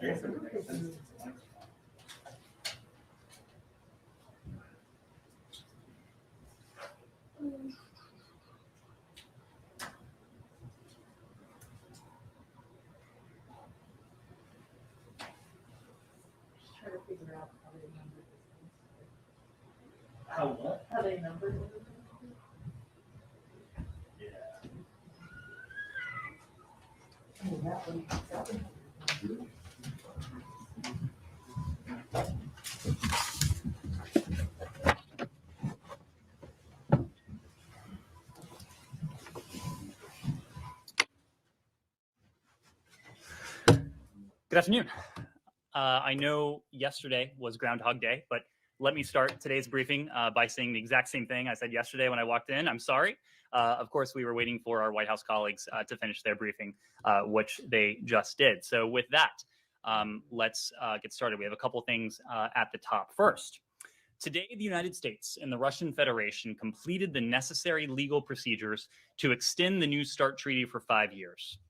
Trying to figure out how they number this. How what? How they number it. Oh, that one. Good afternoon. I know yesterday was Groundhog Day, but let me start today's briefing by saying the exact same thing I said yesterday when I walked in. I'm sorry. Of course, we were waiting for our White House colleagues to finish their briefing, which they just did. So with that, let's get started. We have a couple things at the top. First, today, the United States and the Russian Federation completed the necessary legal procedures to extend the New START Treaty for 5 years.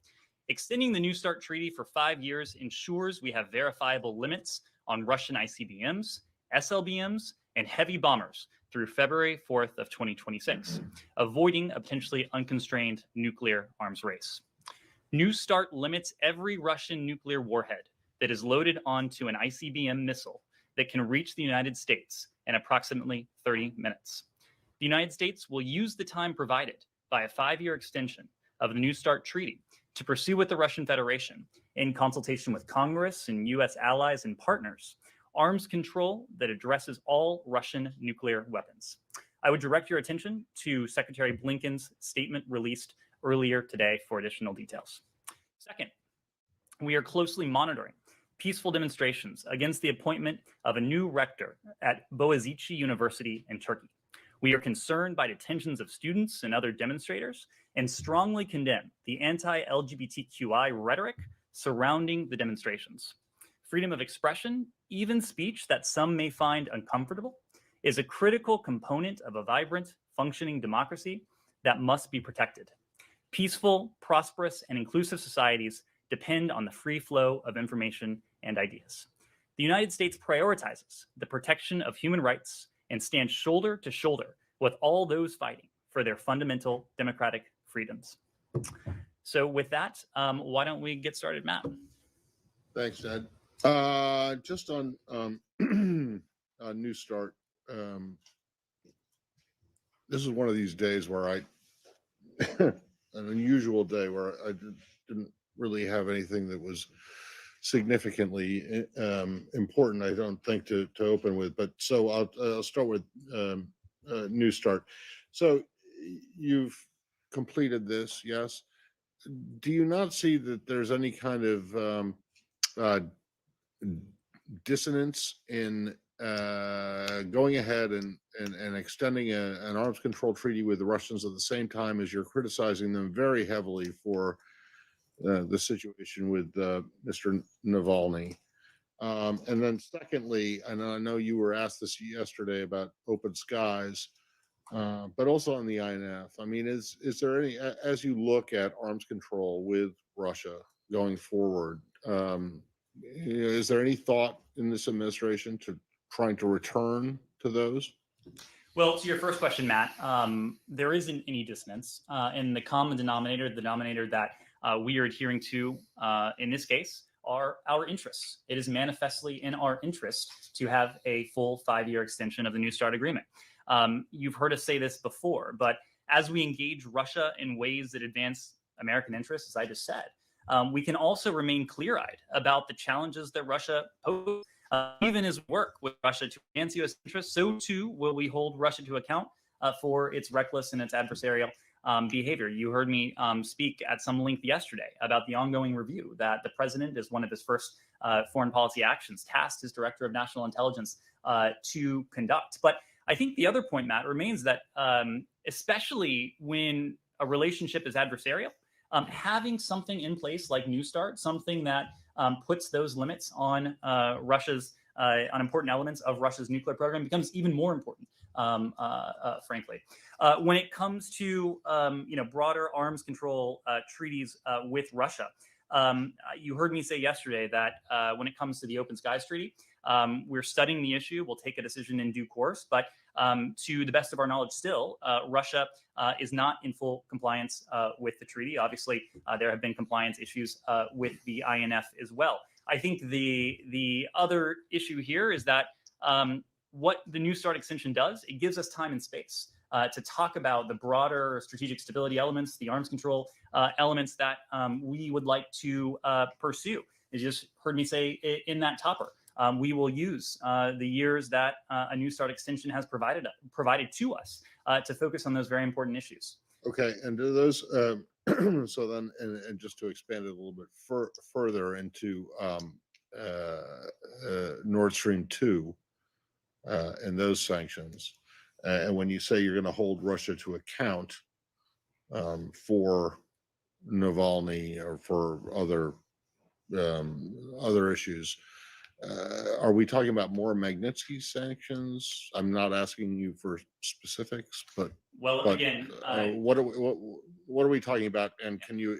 Extending the New START Treaty for 5 years ensures we have verifiable limits on Russian ICBMs, SLBMs, and heavy bombers through February 4th of 2026, avoiding a potentially unconstrained nuclear arms race. New START limits every Russian nuclear warhead that is loaded onto an ICBM missile that can reach the United States in approximately 30 minutes. The United States will use the time provided by a 5-year extension of the New START Treaty to pursue with the Russian Federation, in consultation with Congress and U.S. allies and partners, arms control that addresses all Russian nuclear weapons. I would direct your attention to Secretary Blinken's statement released earlier today for additional details. Second, we are closely monitoring peaceful demonstrations against the appointment of a new rector at Boğaziçi University in Turkey. We are concerned by detentions of students and other demonstrators and strongly condemn the anti-LGBTQI rhetoric surrounding the demonstrations. Freedom of expression, even speech that some may find uncomfortable, is a critical component of a vibrant, functioning democracy that must be protected. Peaceful, prosperous, and inclusive societies depend on the free flow of information and ideas. The United States prioritizes the protection of human rights and stands shoulder to shoulder with all those fighting for their fundamental democratic freedoms. So with that, why don't we get started, Matt? Thanks, Ned. Just on New START, this is one of these days where an unusual day where I didn't really have anything that was significantly important, I don't think, to open with. But so I'll start with New START. So you've completed this, yes. Do you not see that there's any kind of dissonance in going ahead and extending an arms control treaty with the Russians at the same time as you're criticizing them very heavily for the situation with Mr. Navalny? And then secondly, and I know you were asked this yesterday about open skies, but also on the INF. I mean, is there any, as you look at arms control with Russia going forward, is there any thought in this administration to trying to return to those? Well, to your first question, Matt, there isn't any dissonance. And the common denominator, the denominator that we are adhering to in this case, are our interests. It is manifestly in our interest to have a full 5-year extension of the New START agreement. You've heard us say this before, but as we engage Russia in ways that advance American interests, as I just said, we can also remain clear-eyed about the challenges that Russia poses. Even as we work with Russia to advance U.S. interests, so too will we hold Russia to account for its reckless and its adversarial behavior. You heard me speak at some length yesterday about the ongoing review that the president, as one of his first foreign policy actions, tasked his director of national intelligence to conduct. But I think the other point, Matt, remains that especially when a relationship is adversarial, having something in place like New START, something that puts those limits on Russia's on important elements of Russia's nuclear program becomes even more important, frankly. When it comes to broader arms control treaties with Russia, You heard me say yesterday that when it comes to the Open Skies Treaty, we're studying the issue. We'll take a decision in due course. But to the best of our knowledge, still, Russia is not in full compliance with the treaty. Obviously, there have been compliance issues with the INF as well. I think the other issue here is that what the New START extension does, it gives us time and space to talk about the broader strategic stability elements, the arms control elements that we would like to pursue. You just heard me say in that topper. We will use the years that a New START extension has provided to us to focus on those very important issues. Okay, and do those, so then, and just to expand it a little bit further into Nord Stream 2 and those sanctions, and when you say you're going to hold Russia to account for Navalny or for other issues, are we talking about more Magnitsky sanctions? I'm not asking you for specifics, but again, what are we talking about? And can you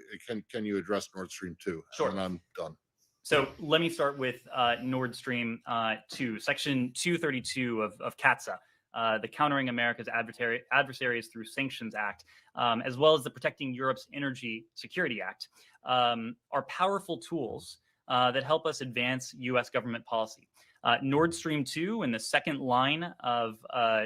address Nord Stream 2? Sure. And I'm done. So let me start with Nord Stream 2, Section 232 of CATSA, the Countering America's Adversaries Through Sanctions Act, as well as the Protecting Europe's Energy Security Act, are powerful tools that help us advance U.S. government policy. Nord Stream 2 and the second line of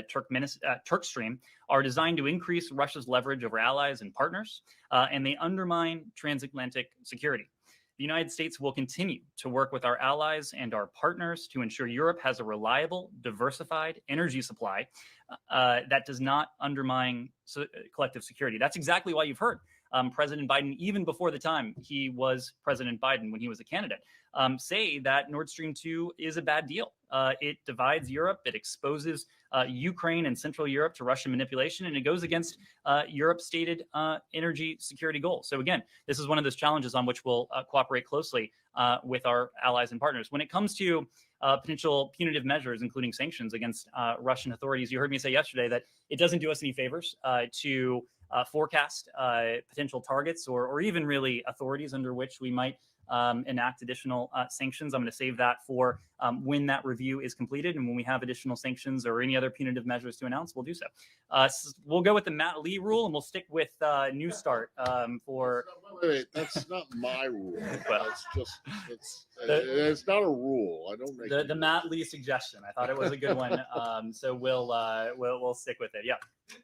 Turk Stream are designed to increase Russia's leverage over allies and partners, and they undermine transatlantic security. The United States will continue to work with our allies and our partners to ensure Europe has a reliable, diversified energy supply that does not undermine collective security. That's exactly why you've heard President Biden, even before the time he was President Biden, when he was a candidate, say that Nord Stream 2 is a bad deal. It divides Europe, it exposes Ukraine and Central Europe to Russian manipulation, and it goes against Europe's stated energy security goals. So again, this is one of those challenges on which we'll cooperate closely with our allies and partners. When it comes to potential punitive measures, including sanctions against Russian authorities, you heard me say yesterday that it doesn't do us any favors to forecast potential targets or even really authorities under which we might enact additional sanctions. I'm going to save that for when that review is completed, and when we have additional sanctions or any other punitive measures to announce, we'll do so. We'll go with the Matt Lee rule, and we'll stick with New START for. Wait, that's not my rule. Well, it's not a rule. I don't make the Matt Lee suggestion. I thought it was a good one, so we'll stick with it. Yeah.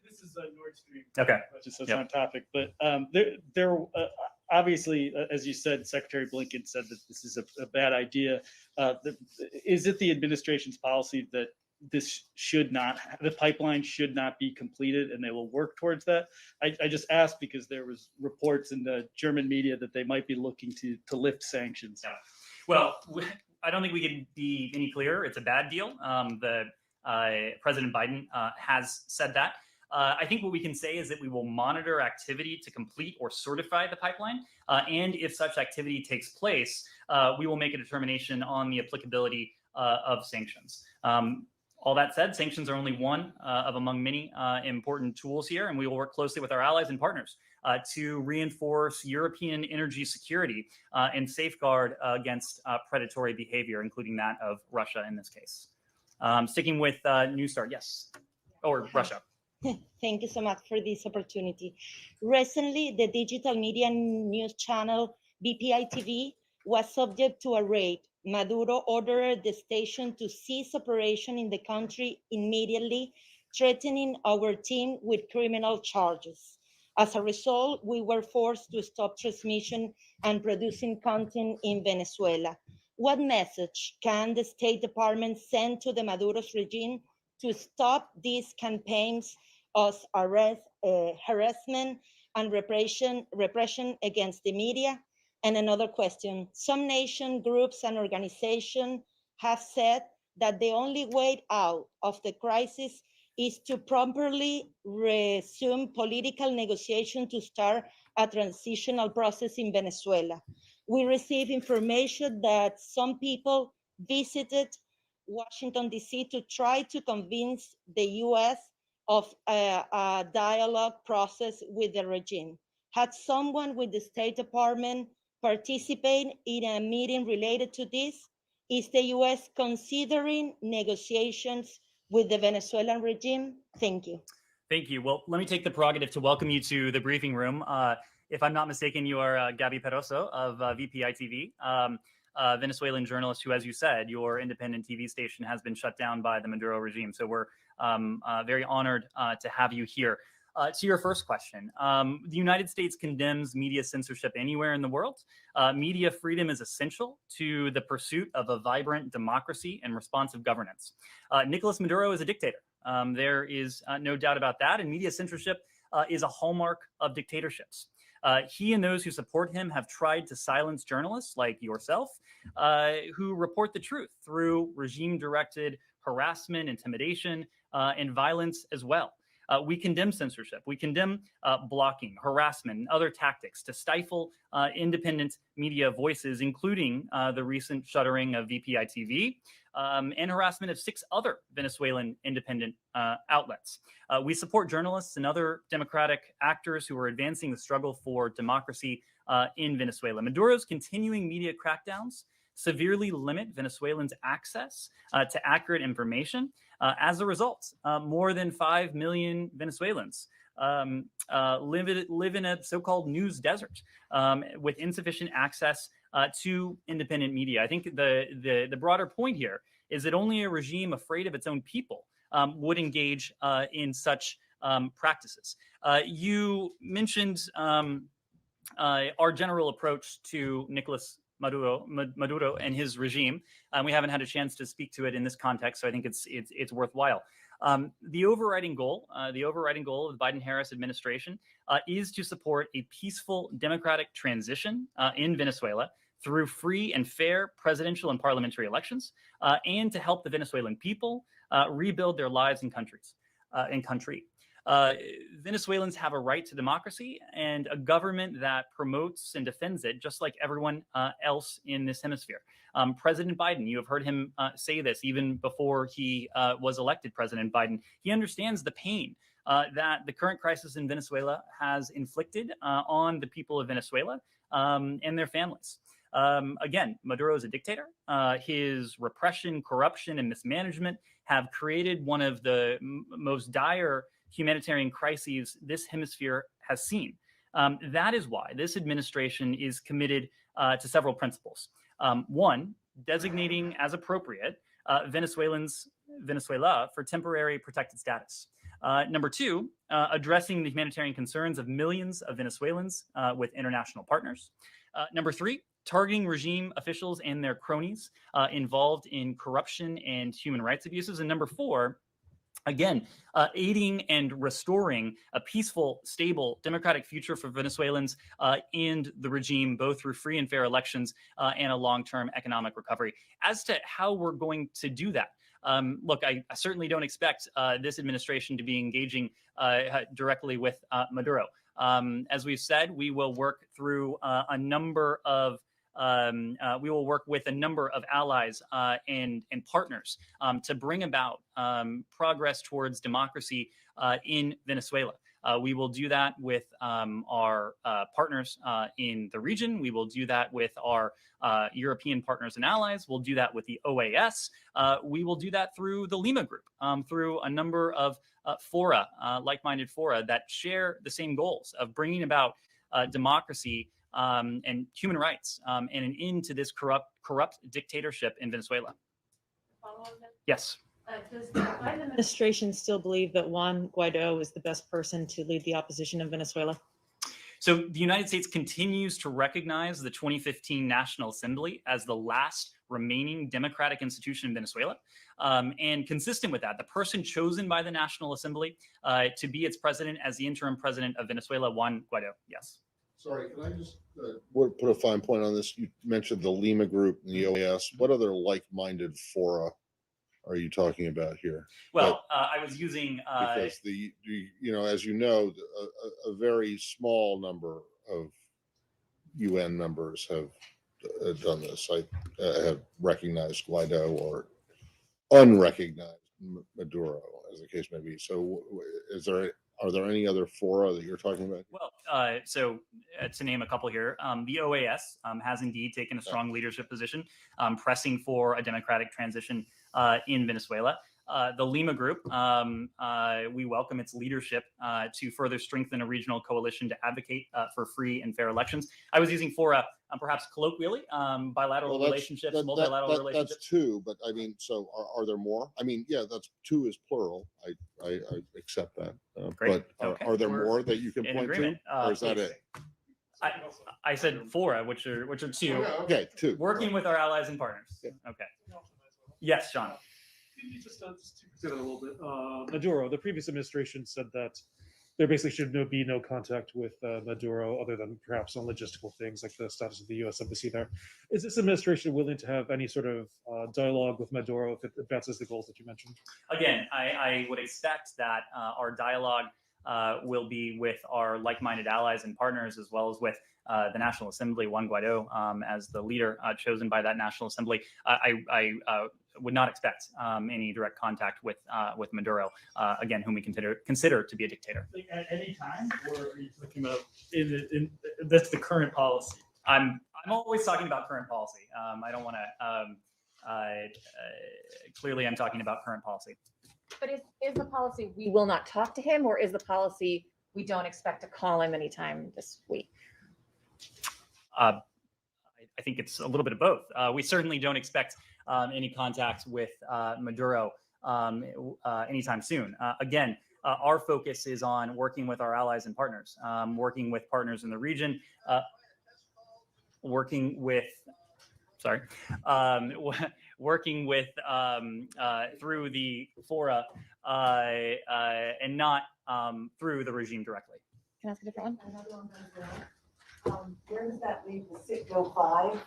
This is a Nord Stream. Okay. Just so it's on topic, but there obviously, as you said, Secretary Blinken said that this is a bad idea. Is it the administration's policy that the pipeline should not be completed, and they will work towards that? I just asked because there was reports in the German media that they might be looking to lift sanctions. Yeah. Well, I don't think we can be any clearer. It's a bad deal. President Biden has said that. I think what we can say is that we will monitor activity to complete or certify the pipeline. And if such activity takes place, we will make a determination on the applicability of sanctions. All that said, sanctions are only one of among many important tools here, and we will work closely with our allies and partners to reinforce European energy security and safeguard against predatory behavior, including that of Russia in this case. Sticking with New START, yes, or Russia. Thank you so much for this opportunity. Recently, the digital media news channel BPI TV was subject to a raid. Maduro ordered the station to cease operation in the country immediately, threatening our team with criminal charges. As a result, we were forced to stop transmission and producing content in Venezuela. What message can the State Department send to the Maduro's regime to stop these campaigns of arrest, harassment and repression against the media? And another question, some nation groups and organizations have said that the only way out of the crisis is to properly resume political negotiation to start a transitional process in Venezuela. We receive information that some people visited Washington, D.C. to try to convince the U.S. of a dialogue process with the regime. Had someone with the State Department participate in a meeting related to this? Is the U.S. considering negotiations with the Venezuelan regime? Thank you. Thank you. Well, let me take the prerogative to welcome you to the briefing room. If I'm not mistaken, you are Gabby Peroso of VPI TV, Venezuelan journalist who, as you said, your independent TV station has been shut down by the Maduro regime. So we're very honored to have you here. To your first question, the United States condemns media censorship anywhere in the world. Media freedom is essential to the pursuit of a vibrant democracy and responsive governance. Nicolas Maduro is a dictator. There is no doubt about that. And media censorship is a hallmark of dictatorships. He and those who support him have tried to silence journalists like yourself who report the truth through regime-directed harassment, intimidation, and violence as well. We condemn censorship. We condemn blocking, harassment, and other tactics to stifle independent media voices, including the recent shuttering of VPI TV and harassment of 6 other Venezuelan independent outlets. We support journalists and other democratic actors who are advancing the struggle for democracy in Venezuela. Maduro's continuing media crackdowns severely limit Venezuelans' access to accurate information. As a result, more than 5 million Venezuelans live in a so-called news desert with insufficient access to independent media. I think the broader point here is that only a regime afraid of its own people would engage in such practices. You mentioned our general approach to Nicolas Maduro and his regime. We haven't had a chance to speak to it in this context, so I think it's worthwhile. The overriding goal of the Biden-Harris administration is to support a peaceful democratic transition in Venezuela through free and fair presidential and parliamentary elections, and to help the Venezuelan people rebuild their lives and country. Venezuelans have a right to democracy and a government that promotes and defends it, just like everyone else in this hemisphere. President Biden, you have heard him say this even before he was elected President Biden. He understands the pain that the current crisis in Venezuela has inflicted on the people of Venezuela and their families. Again, Maduro is a dictator. His repression, corruption, and mismanagement have created one of the most dire humanitarian crises this hemisphere has seen. That is why this administration is committed to several principles. One, designating as appropriate Venezuela for temporary protected status. Number 2, addressing the humanitarian concerns of millions of Venezuelans with international partners. Number 3, targeting regime officials and their cronies involved in corruption and human rights abuses. And number 4, again, aiding and restoring a peaceful, stable, democratic future for Venezuelans and the regime, both through free and fair elections and a long-term economic recovery. As to how we're going to do that, look, I certainly don't expect this administration to be engaging directly with Maduro. As we've said, we will work through a number of we will work with a number of allies and partners to bring about progress towards democracy in Venezuela. We will do that with our partners in the region. We will do that with our European partners and allies. We'll do that with the OAS. We will do that through the Lima Group, through a number of fora, like-minded fora that share the same goals of bringing about democracy and human rights and an end to this corrupt dictatorship in Venezuela. Yes. Does the Biden administration still believe that Juan Guaido is the best person to lead the opposition in Venezuela? So the United States continues to recognize the 2015 National Assembly as the last remaining democratic institution in Venezuela. And consistent with that, the person chosen by the National Assembly to be its president as the interim president of Venezuela, Juan Guaido. Yes. Sorry, can I just put a fine point on this? You mentioned the Lima Group and the OAS. What other like-minded fora are you talking about here? Well, I was using because as you know, a very small number of UN members have done this. I have recognized Guaido or unrecognized Maduro, as the case may be. So, is there Are there any other fora that you're talking about? Well, to name a couple here, the OAS has indeed taken a strong leadership position, pressing for a democratic transition in Venezuela. The Lima Group, we welcome its leadership to further strengthen a regional coalition to advocate for free and fair elections. I was using fora perhaps colloquially, bilateral relationships, multilateral relationships. That's two, but I mean, so are there more? I mean, yeah, that's two is plural. I accept that. Great. But Okay. are there We're more that you can in point agreement. to? Or is that Please. it? I said fora, which are two. Okay, two. Working with our allies and partners. Yeah. Okay. Yes, Sean. Can you just to consider a little bit? Maduro, the previous administration said that there basically should be no contact with Maduro other than perhaps on logistical things like the status of the U.S. embassy there. Is this administration willing to have any sort of dialogue with Maduro if it advances the goals that you mentioned? Again, I would expect that our dialogue will be with our like-minded allies and partners, as well as with the National Assembly, Juan Guaido, as the leader chosen by that National Assembly. I would not expect any direct contact with Maduro, again, whom we consider to be a dictator. Like at any time, or are you talking about that's the current policy? I'm always talking about current policy. I don't want to. Clearly, I'm talking about current policy. But is the policy we will not talk to him, or is the policy we don't expect to call him anytime this week? I think it's a little bit of both. We certainly don't expect any contact with Maduro anytime soon. Again, our focus is on working with our allies and partners, working with partners in the region, working with through the fora and not through the regime directly. Can I ask a different one? Another one goes down. Where does that leave the Citgo 5?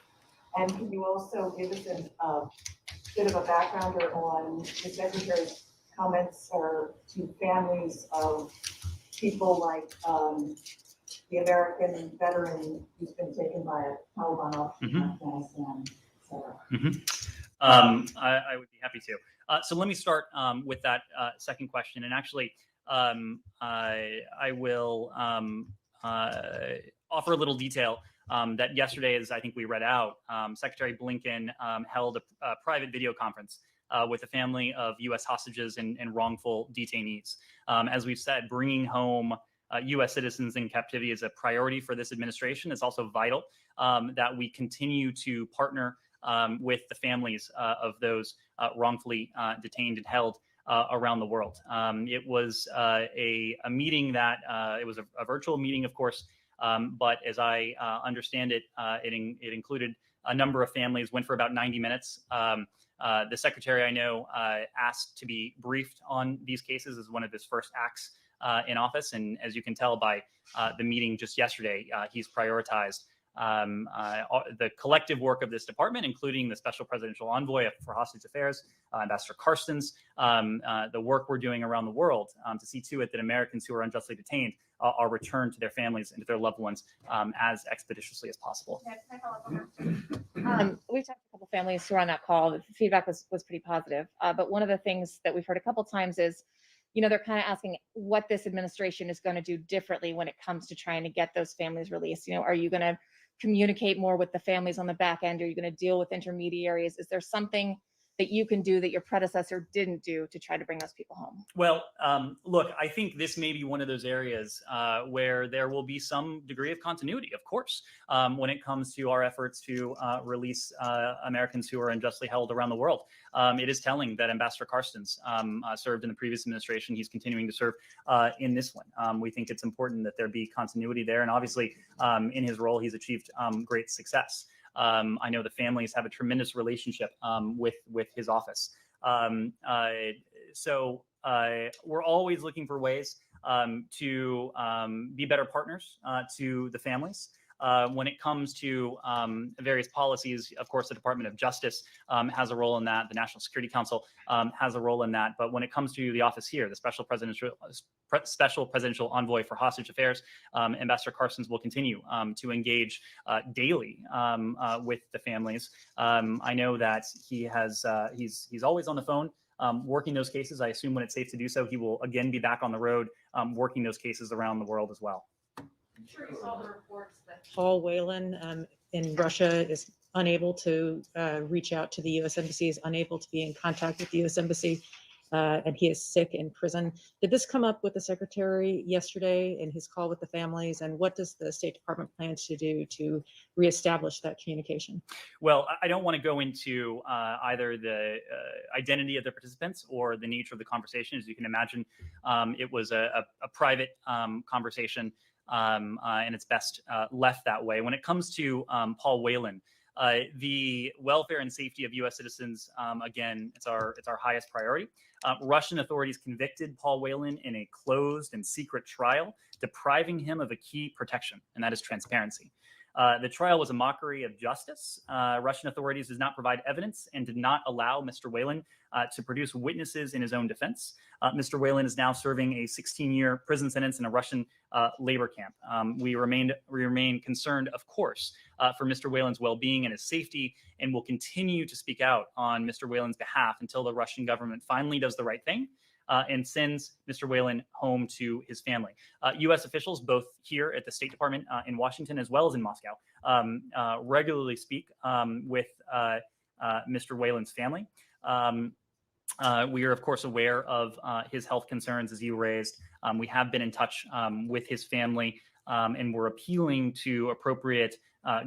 And can you also give us a bit of a backgrounder on the Secretary's comments to families of people like the American veteran who's been taken by a Taliban officer in Afghanistan, et cetera? I would be happy to. So let me start with that second question. And actually, I will offer a little detail that yesterday, as I think we read out, Secretary Blinken held a private video conference with a family of U.S. hostages and wrongful detainees. As we've said, bringing home U.S. citizens in captivity is a priority for this administration. It's also vital that we continue to partner with the families of those wrongfully detained and held around the world. It was a meeting that it was a virtual meeting, of course, but as I understand it, it included a number of families, went for about 90 minutes. The secretary, I know, asked to be briefed on these cases as one of his first acts in office. And as you can tell by the meeting just yesterday, he's prioritized the collective work of this department, including the Special Presidential Envoy for Hostage Affairs, Ambassador Carstens, the work we're doing around the world to see to it that Americans who are unjustly detained are returned to their families and to their loved ones as expeditiously as possible. We've talked to a couple families who are on that call. The feedback was pretty positive. But one of the things that we've heard a couple times is, they're kind of asking what this administration is going to do differently when it comes to trying to get those families released. Are you going to communicate more with the families on the back end? Are you going to deal with intermediaries? Is there something that you can do that your predecessor didn't do to try to bring those people home? Well, look, I think this may be one of those areas where there will be some degree of continuity, of course, when it comes to our efforts to release Americans who are unjustly held around the world. It is telling that Ambassador Carstens served in the previous administration. He's continuing to serve in this one. We think it's important that there be continuity there. And obviously, in his role, he's achieved great success. I know the families have a tremendous relationship with his office. So we're always looking for ways to be better partners to the families. When it comes to various policies, of course, the Department of Justice has a role in that. The National Security Council has a role in that. But when it comes to the office here, the Special Presidential Envoy for Hostage Affairs, Ambassador Carstens will continue to engage daily with the families. I know that he's always on the phone working those cases. I assume when it's safe to do so, he will again be back on the road working those cases around the world as well. I'm sure you saw the reports that Paul Whelan in Russia is unable to reach out to the U.S. Embassy, is unable to be in contact with the U.S. Embassy, and he is sick in prison. Did this come up with the Secretary yesterday in his call with the families? And what does the State Department plan to do to reestablish that communication? Well, I don't want to go into either the identity of the participants or the nature of the conversation. As you can imagine, it was a private conversation, and it's best left that way. When it comes to Paul Whelan, the welfare and safety of U.S. citizens, again, it's our highest priority. Russian authorities convicted Paul Whelan in a closed and secret trial, depriving him of a key protection, and that is transparency. The trial was a mockery of justice. Russian authorities did not provide evidence and did not allow Mr. Whelan to produce witnesses in his own defense. Mr. Whelan is now serving a 16-year prison sentence in a Russian labor camp. We remain concerned, of course, for Mr. Whelan's well-being and his safety, and will continue to speak out on Mr. Whelan's behalf until the Russian government finally does the right thing and sends Mr. Whelan home to his family. U.S. officials, both here at the State Department in Washington as well as in Moscow, regularly speak with Mr. Whelan's family. We are, of course, aware of his health concerns, as you raised. We have been in touch with his family, and we're appealing to appropriate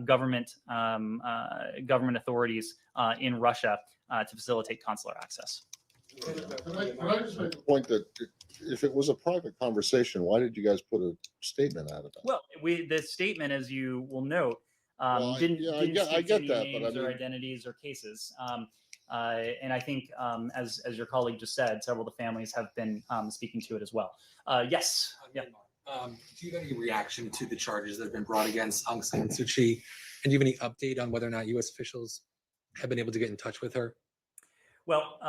government authorities in Russia to facilitate consular access. Can I just make the point that if it was a private conversation, why did you guys put a statement out of that? Well, the statement, as you will note, Well, didn't I get speak to any that, but I names or mean- identities or cases. And I think, as your colleague just said, several of the families have been speaking to it as well. Yes. Yeah. Do you have any reaction to the charges that have been brought against Aung San Suu Kyi? And do you have any update on whether or not U.S. officials have been able to get in touch with her? Well,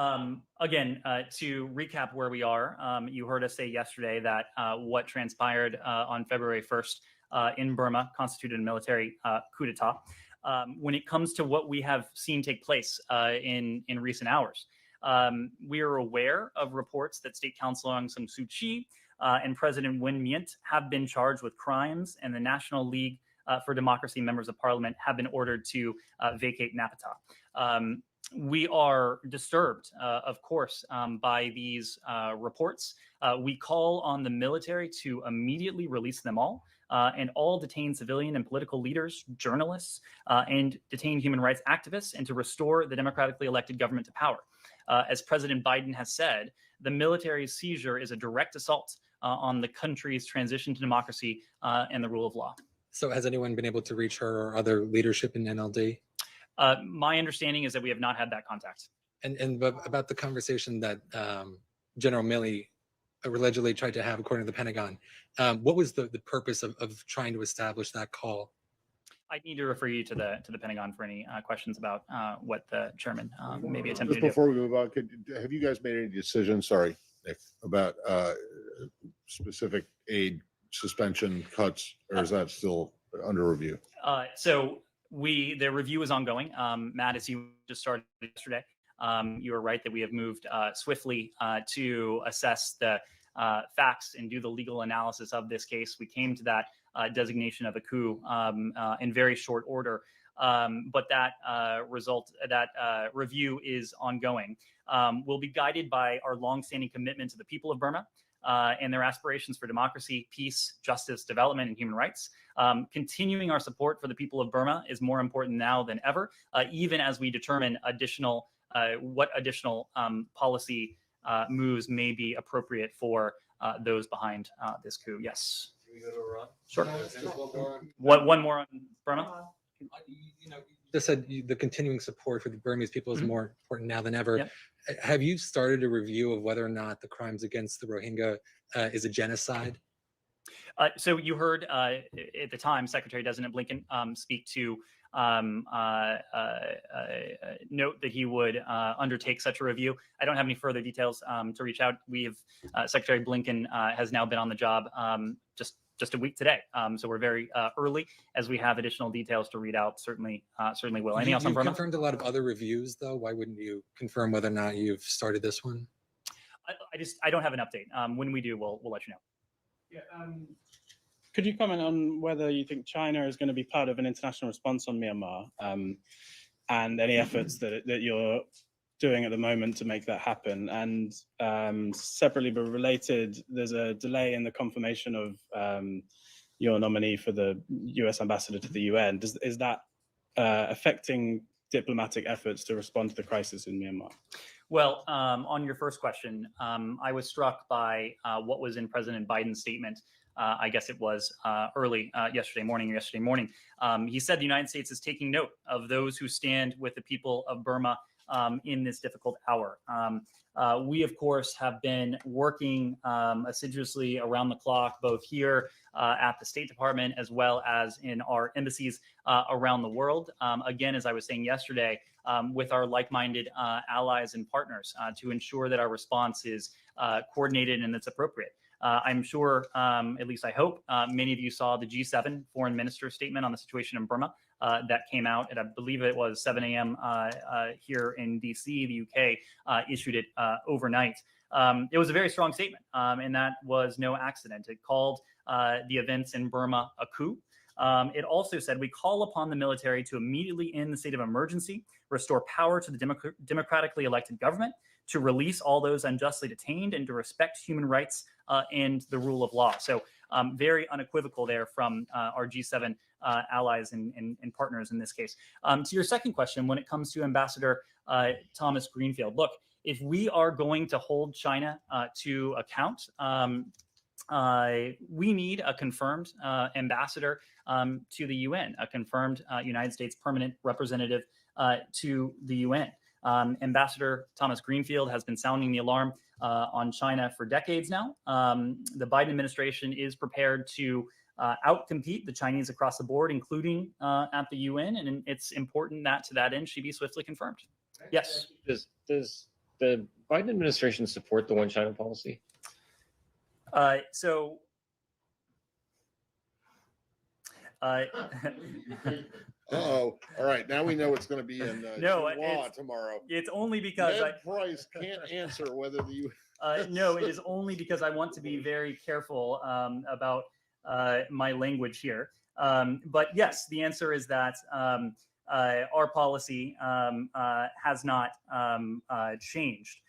again, to recap where we are, you heard us say yesterday that what transpired on February 1st in Burma constituted a military coup d'etat. When it comes to what we have seen take place in recent hours, we are aware of reports that State Counsel Aung San Suu Kyi and President Win Myint have been charged with crimes, and the National League for Democracy members of parliament have been ordered to vacate Naypyidaw. We are disturbed, of course, by these reports. We call on the military to immediately release them all, and all detained civilian and political leaders, journalists, and detained human rights activists, and to restore the democratically elected government to power. As President Biden has said, the military's seizure is a direct assault on the country's transition to democracy and the rule of law. So has anyone been able to reach her or other leadership in NLD? My understanding is that we have not had that contact. And about the conversation that General Milley allegedly tried to have, according to the Pentagon, what was the purpose of trying to establish that call? I need to refer you to the Pentagon for any questions about what the chairman maybe Just attempted to do. before we move on, have you guys made any decisions, sorry, Nick, about specific aid suspension cuts, or is that still under review? So the review is ongoing. Matt, as you just started yesterday, you are right that we have moved swiftly to assess the facts and do the legal analysis of this case. We came to that designation of a coup in very short order, but that review is ongoing. We'll be guided by our longstanding commitment to the people of Burma and their aspirations for democracy, peace, justice, development, and human rights. Continuing our support for the people of Burma is more important now than ever, even as we determine what additional policy moves may be appropriate for those behind this coup. Yes. Can we go to Iran? Sure. One more? One more on Burma? You just said the continuing support for the Burmese people is more important now than ever. Yep. Have you started a review of whether or not the crimes against the Rohingya is a genocide? So you heard at the time Secretary Designate Blinken speak to note that he would undertake such a review. I don't have any further details to reach out. Secretary Blinken has now been on the job just just a week today. So we're very early. As we have additional details to read out, certainly will. Anything else on You've Burma? confirmed a lot of other reviews, though. Why wouldn't you confirm whether or not you've started this one? I don't have an update. When we do, we'll let you know. Yeah, could you comment on whether you think China is going to be part of an international response on Myanmar, and any efforts that you're doing at the moment to make that happen? And separately but related, there's a delay in the confirmation of your nominee for the US ambassador to the UN. Is that affecting diplomatic efforts to respond to the crisis in Myanmar? Well, on your first question, I was struck by what was in President Biden's statement. I guess it was early yesterday morning. He said the United States is taking note of those who stand with the people of Burma in this difficult hour. We, of course, have been working assiduously around the clock, both here at the State Department as well as in our embassies around the world. Again, as I was saying yesterday, with our like-minded allies and partners to ensure that our response is coordinated and it's appropriate. I'm sure, at least I hope, many of you saw the G7 foreign minister statement on the situation in Burma that came out at, I believe it was 7 a.m. Here in DC. The UK issued it overnight. It was a very strong statement, and that was no accident. It called the events in Burma a coup. It also said, we call upon the military to immediately end the state of emergency, restore power to the democratically elected government, to release all those unjustly detained, and to respect human rights and the rule of law. So very unequivocal there from our G7 allies and partners in this case. To your second question, when it comes to Ambassador Thomas Greenfield, look, if we are going to hold China to account, we need a confirmed ambassador to the UN, a confirmed United States permanent representative to the UN. Ambassador Thomas Greenfield has been sounding the alarm on China for decades now. The Biden administration is prepared to outcompete the Chinese across the board, including at the UN, and it's important that to that end she be swiftly confirmed. Yes. Does the Biden administration support the one China policy? Oh, all right. Now we know it's going to be in No, law tomorrow. it's only because Ned Price can't answer whether the no, it is only because I want to be very careful about my language here. But yes, the answer is that our policy has not changed.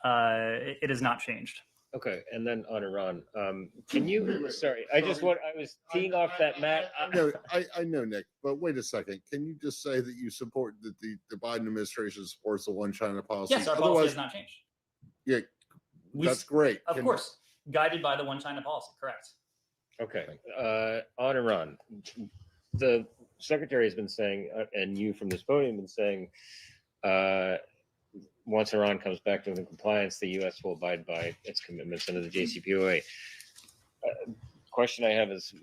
It has not changed. Okay, and then on Iran, can you? Sorry, I was teeing off that Matt. No, I know, Nick, but wait a second. Can you just say that you support that the Biden administration supports the one China policy? Yes, our policy has not changed. Yeah, that's great. Of course, guided by the one China policy, correct. Okay, on Iran, the secretary has been saying, and you from this podium have been saying, once Iran comes back to compliance, the U.S. will abide by its commitments under the JCPOA. Question I have is,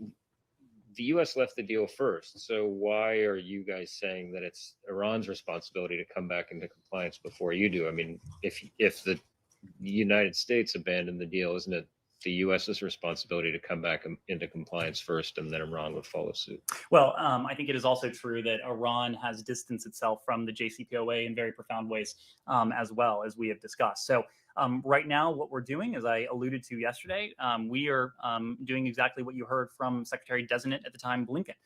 the U.S. left the deal first, so why are you guys saying that it's Iran's responsibility to come back into compliance before you do? I mean, if the United States abandoned the deal, isn't it the U.S.'s responsibility to come back into compliance first, and then Iran would follow suit? Well, I think it is also true that Iran has distanced itself from the JCPOA in very profound ways, as well, as we have discussed. So right now, what we're doing, as I alluded to yesterday, we are doing exactly what you heard from Secretary-Designate at the time, Blinken.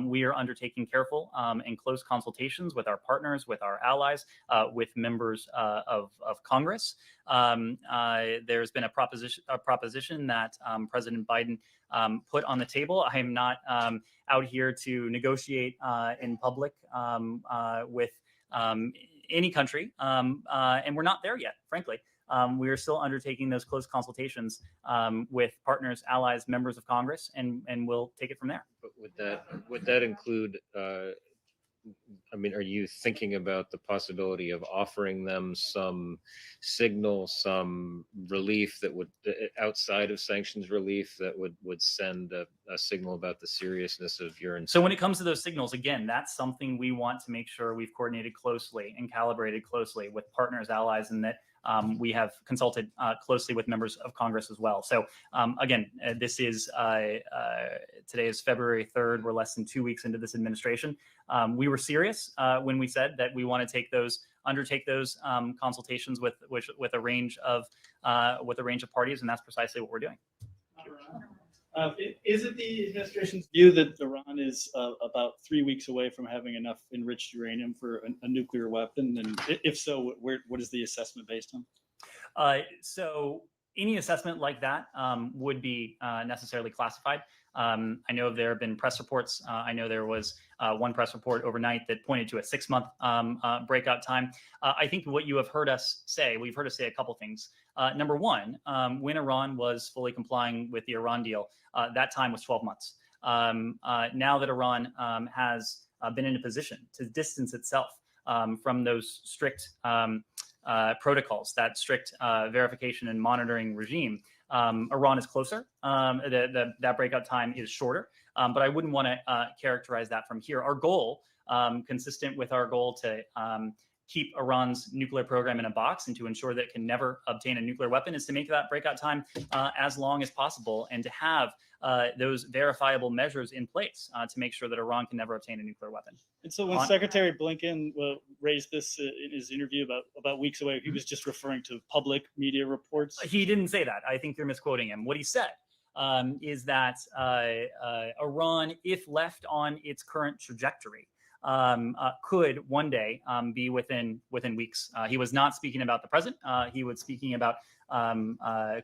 We are undertaking careful and close consultations with our partners, with our allies, with members of Congress. There's been a proposition that President Biden put on the table. I am not out here to negotiate in public with any country, and we're not there yet, frankly. We are still undertaking those close consultations with partners, allies, members of Congress, and we'll take it from there. But would that include? I mean, are you thinking about the possibility of offering them some signal, some relief that would, outside of sanctions relief, that would send a signal about the seriousness of your? So when it comes to those signals, again, that's something we want to make sure we've coordinated closely and calibrated closely with partners, allies, and that we have consulted closely with members of Congress as well. So again, this is today is February 3rd. We're less than 2 weeks into this administration. We were serious when we said that we want to undertake those consultations with a range of parties, and that's precisely what we're doing. Is it the administration's view that Iran is about 3 weeks away from having enough enriched uranium for a nuclear weapon? And if so, what is the assessment based on? So any assessment like that would be necessarily classified. I know there have been press reports. I know there was one press report overnight that pointed to a 6-month breakout time. I think what you have heard us say, we've heard us say a couple things. Number one, when Iran was fully complying with the Iran deal, that time was 12 months. Now that Iran has been in a position to distance itself from those strict protocols, that strict verification and monitoring regime, Iran is closer. That breakout time is shorter, but I wouldn't want to characterize that from here. Our goal, consistent with our goal to keep Iran's nuclear program in a box and to ensure that it can never obtain a nuclear weapon, is to make that breakout time as long as possible and to have those verifiable measures in place to make sure that Iran can never obtain a nuclear weapon. And so when Secretary Blinken raised this in his interview about weeks away, he was just referring to public media reports? He didn't say that. I think you're misquoting him. What he said is that Iran, if left on its current trajectory, could one day be within weeks. He was not speaking about the present. He was speaking about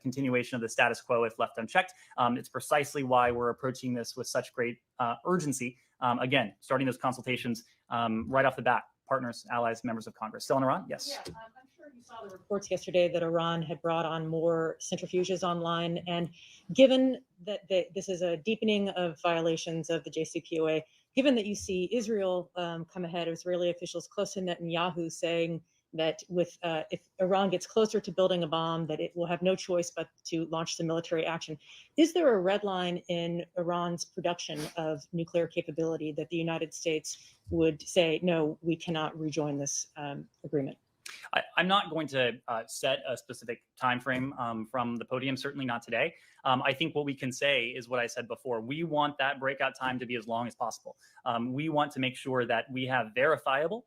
continuation of the status quo if left unchecked. It's precisely why we're approaching this with such great urgency. Again, starting those consultations right off the bat. Partners, allies, members of Congress. Still in Iran? Yes. Yeah, I'm sure you saw the reports yesterday that Iran had brought on more centrifuges online. And given that this is a deepening of violations of the JCPOA, given that you see Israel come ahead, Israeli officials close to Netanyahu saying that if Iran gets closer to building a bomb, that it will have no choice but to launch the military action. Is there a red line in Iran's production of nuclear capability that the United States would say, no, we cannot rejoin this agreement? I'm not going to set a specific time frame from the podium, certainly not today. I think what we can say is what I said before. We want that breakout time to be as long as possible. We want to make sure that we have verifiable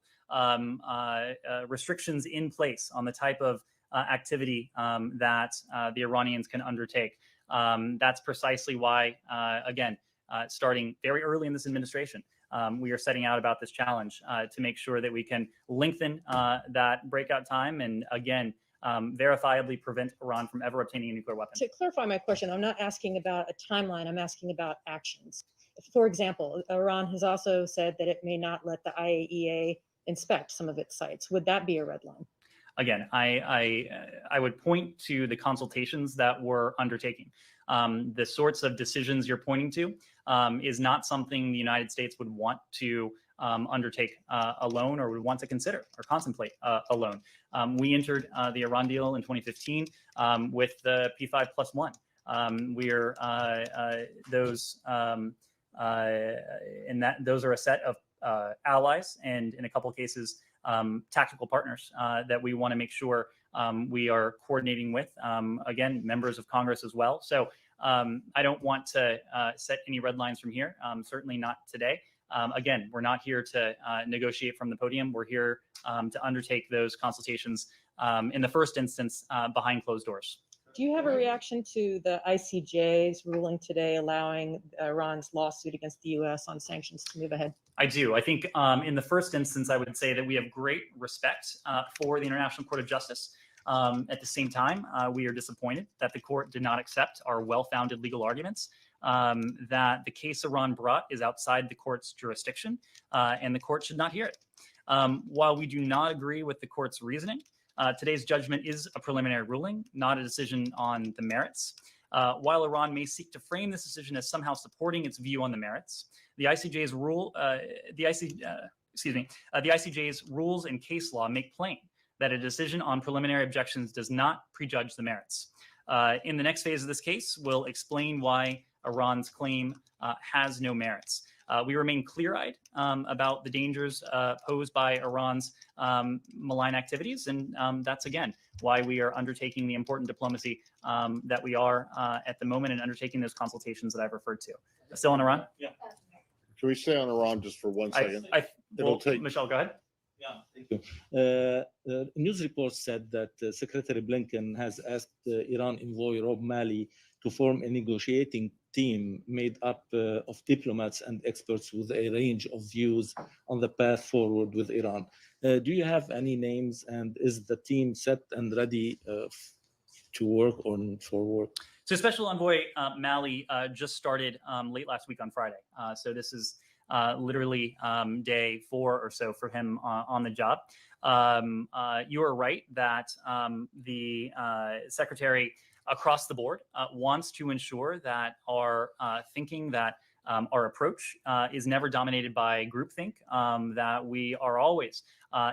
restrictions in place on the type of activity that the Iranians can undertake. That's precisely why, again, starting very early in this administration, we are setting out about this challenge to make sure that we can lengthen that breakout time and, again, verifiably prevent Iran from ever obtaining a nuclear weapon. To clarify my question, I'm not asking about a timeline, I'm asking about actions. For example, Iran has also said that it may not let the IAEA inspect some of its sites. Would that be a red line? Again, I would point to the consultations that we're undertaking. The sorts of decisions you're pointing to is not something the United States would want to undertake alone or would want to consider or contemplate alone. We entered the Iran deal in 2015 with the P5+1. We're those are a set of allies and in a couple of cases tactical partners that we want to make sure we are coordinating with. Again, members of Congress as well. So I don't want to set any red lines from here. Certainly not today. Again, we're not here to negotiate from the podium. We're here to undertake those consultations in the first instance behind closed doors. Do you have a reaction to the ICJ's ruling today allowing Iran's lawsuit against the U.S. on sanctions to move ahead? I do. I think in the first instance, I would say that we have great respect for the International Court of Justice. At the same time, we are disappointed that the court did not accept our well-founded legal arguments, that the case Iran brought is outside the court's jurisdiction, and the court should not hear it. While we do not agree with the court's reasoning, today's judgment is a preliminary ruling, not a decision on the merits. While Iran may seek to frame this decision as somehow supporting its view on the merits, the ICJ's rules and case law make plain that a decision on preliminary objections does not prejudge the merits. In the next phase of this case, we'll explain why Iran's claim has no merits. We remain clear-eyed about the dangers posed by Iran's malign activities, and that's again why we are undertaking the important diplomacy that we are at the moment and undertaking those consultations that I've referred to. Still on Iran? Yeah. Can we stay on Iran just for 1 second? Well, Michelle, go ahead. Yeah, thank you. News reports said that Secretary Blinken has asked Iran envoy Rob Malley to form a negotiating team made up of diplomats and experts with a range of views on the path forward with Iran. Do you have any names, and is the team set and ready to work on for work? So Special Envoy Malley just started late last week on Friday. So this is literally day 4 or so for him on the job. You are right that the secretary across the board wants to ensure that our thinking, that our approach is never dominated by groupthink, that we are always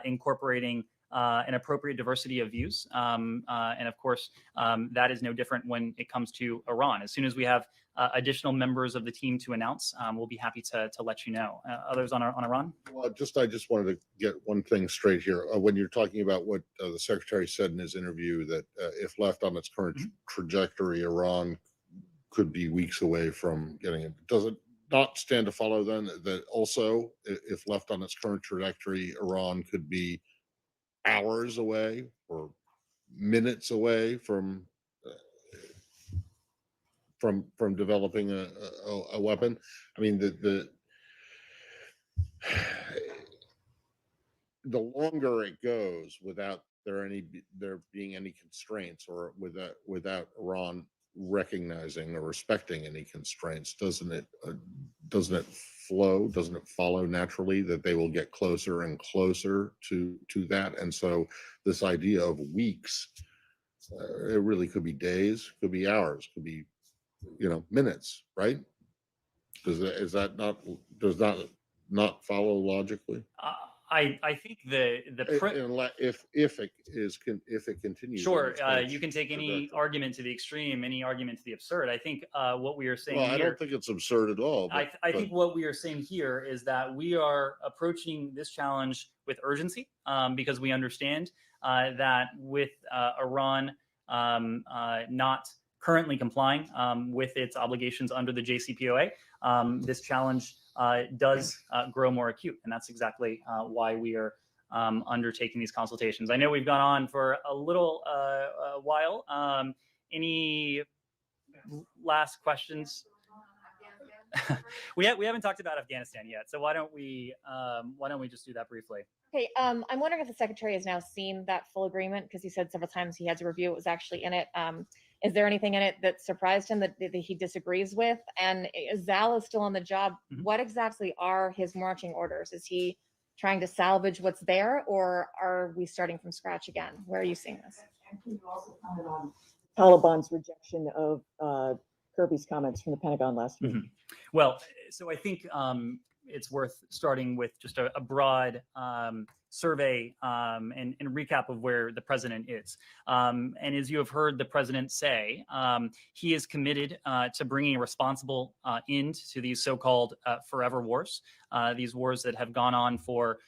incorporating an appropriate diversity of views. And of course, that is no different when it comes to Iran. As soon as we have additional members of the team to announce, we'll be happy to let you know. Others on Iran? Well, I just wanted to get one thing straight here. When you're talking about what the secretary said in his interview, that if left on its current trajectory, Iran could be weeks away from getting it. Does it not stand to follow then that also, if left on its current trajectory, Iran could be hours away or minutes away from developing a weapon? I mean, the longer it goes without there being any constraints, or without Iran recognizing or respecting any constraints, doesn't it follow naturally that they will get closer and closer to that? And so this idea of weeks, it really could be days, could be hours, could be minutes, right? Does that not follow logically? I think if it continues. Sure, you can take any argument to the extreme, any argument to the absurd. I think what we are saying Well, here, I don't think it's absurd at all. I think what we are saying here is that we are approaching this challenge with urgency because we understand that with Iran not currently complying with its obligations under the JCPOA, this challenge does grow more acute, and that's exactly why we are undertaking these consultations. I know we've gone on for a little while. Any last questions? we haven't talked about Afghanistan yet, so why don't we just do that briefly? Okay, I'm wondering if the secretary has now seen that full agreement, because he said several times he had to review what was actually in it. Is there anything in it that surprised him that he disagrees with? And Zal is still on the job. Mm-hmm. What exactly are his marching orders? Is he trying to salvage what's there, or are we starting from scratch again? Where are you seeing this? And can you also comment on Taliban's rejection of Kirby's comments from the Pentagon last week? Mm-hmm. Well, so I think it's worth starting with just a broad survey and recap of where the president is. And as you have heard the president say, he is committed to bringing a responsible end to these so-called forever wars, these wars that have gone on for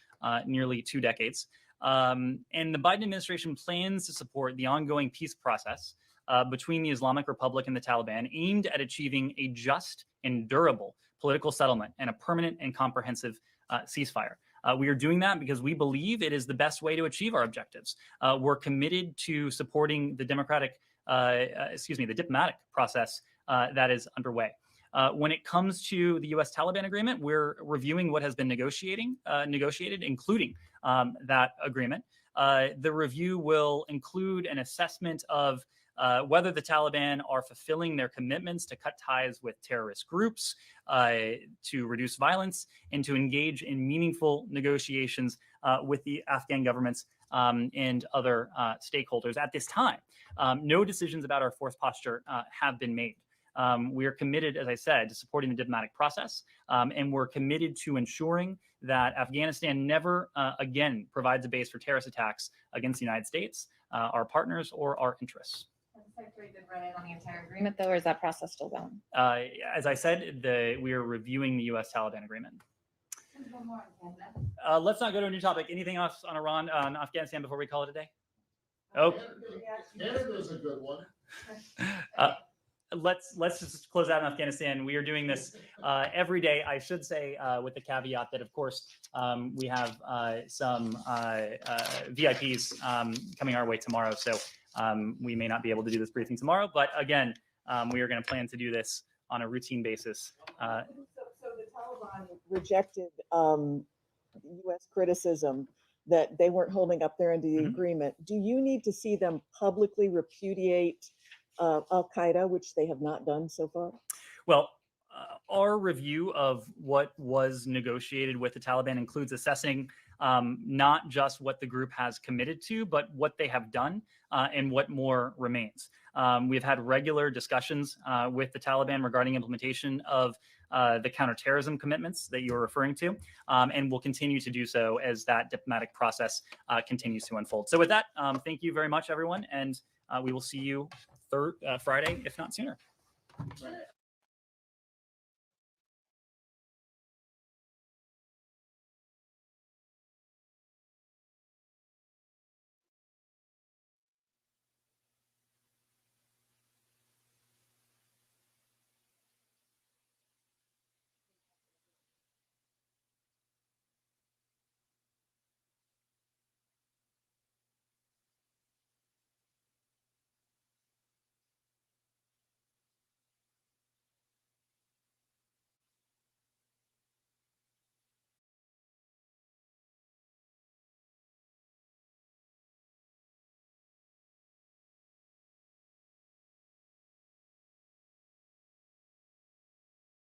nearly 2 decades. And the Biden administration plans to support the ongoing peace process between the Islamic Republic and the Taliban, aimed at achieving a just and durable political settlement and a permanent and comprehensive ceasefire. We are doing that because we believe it is the best way to achieve our objectives. We're committed to supporting the diplomatic process that is underway. When it comes to the U.S.-Taliban agreement, we're reviewing what has been negotiated, including that agreement. The review will include an assessment of whether the Taliban are fulfilling their commitments to cut ties with terrorist groups, to reduce violence, and to engage in meaningful negotiations with the Afghan governments and other stakeholders. At this time, no decisions about our force posture have been made. We are committed, as I said, to supporting the diplomatic process, and we're committed to ensuring that Afghanistan never again provides a base for terrorist attacks against the United States, our partners, or our interests. Secretary did write on the entire agreement, though, or is that process still going? As I said, we are reviewing the U.S. Taliban agreement. Let's not go to a new topic. Anything else on Iran, on Afghanistan before we call it a day? Oh, Canada's a good one. let's just close out in Afghanistan. We are doing this every day. I should say with the caveat that, of course, we have some VIPs coming our way tomorrow. So we may not be able to do this briefing tomorrow. But again, we are going to plan to do this on a routine basis. So the Taliban rejected U.S. criticism that they weren't holding up their end of the Mhm. agreement. Do you need to see them publicly repudiate Al Qaeda, which they have not done so far? Well, our review of what was negotiated with the Taliban includes assessing not just what the group has committed to, but what they have done and what more remains. We've had regular discussions with the Taliban regarding implementation of the counterterrorism commitments that you're referring to, and we'll continue to do so as that diplomatic process continues to unfold. So with that, thank you very much, everyone, and we will see you Friday, if not sooner.